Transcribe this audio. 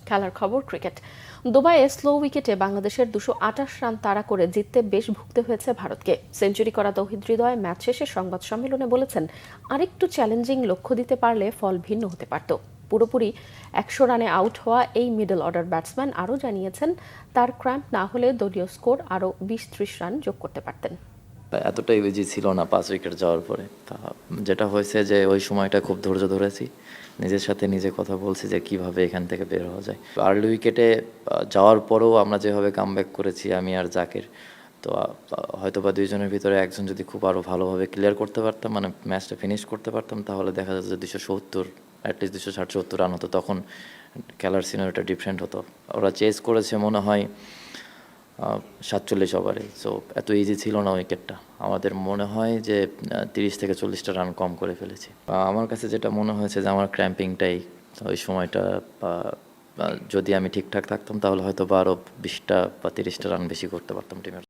খেলার খবর ক্রিকেট। দুবাইয়ে স্লো উইকেটে বাংলাদেশের 228 রান তাড়া করে জিততে বেশ ভুগতে হয়েছে ভারতকে। সেঞ্চুরি করা তৌহিদ হৃদয় ম্যাচ শেষে সংবাদ সম্মেলনে বলেছেন, আরেকটু চ্যালেঞ্জিং লক্ষ্য দিতে পারলে ফল ভিন্ন হতে পারত। পুরোপুরি 100 রানে আউট হওয়া এই মিডল অর্ডার ব্যাটসম্যান আরও জানিয়েছেন, তার ক্র্যাম্প না হলে দলীয় স্কোর আরও 20-30 রান যোগ করতে পারতেন। এতটাই ইজি ছিল না 5 উইকেট যাওয়ার পরে। তা যেটা হয়েছে যে ওই সময়টা খুব ধৈর্য ধরেছি, নিজের সাথে নিজে কথা বলছি যে কিভাবে এখান থেকে বের হওয়া যায়। আর্লি উইকেটে যাওয়ার পরেও আমরা যেভাবে কামব্যাক করেছি আমি আর জাকির, তো হয়তো বা দুইজনের ভিতরে একজন যদি খুব আরও ভালোভাবে ক্লিয়ার করতে পারতাম, মানে ম্যাচটা ফিনিশ করতে পারতাম, তাহলে দেখা যাচ্ছে যে 270 অ্যাটলিস্ট 260-70 রান হতো। তখন খেলার সিনারিটা ডিফারেন্ট হতো। ওরা চেস করেছে মনে হয় 47 ওভারে, সো এত ইজি ছিল না উইকেটটা। আমাদের মনে হয় যে 30 থেকে 40টা রান কম করে ফেলেছি। আমার কাছে যেটা মনে হয়েছে যে আমার ক্র্যাম্পিংটাই ওই সময়টা, যদি আমি ঠিকঠাক থাকতাম তাহলে হয়তো বা আরও 20টা বা 30টা রান বেশি করতে পারতাম টিমের।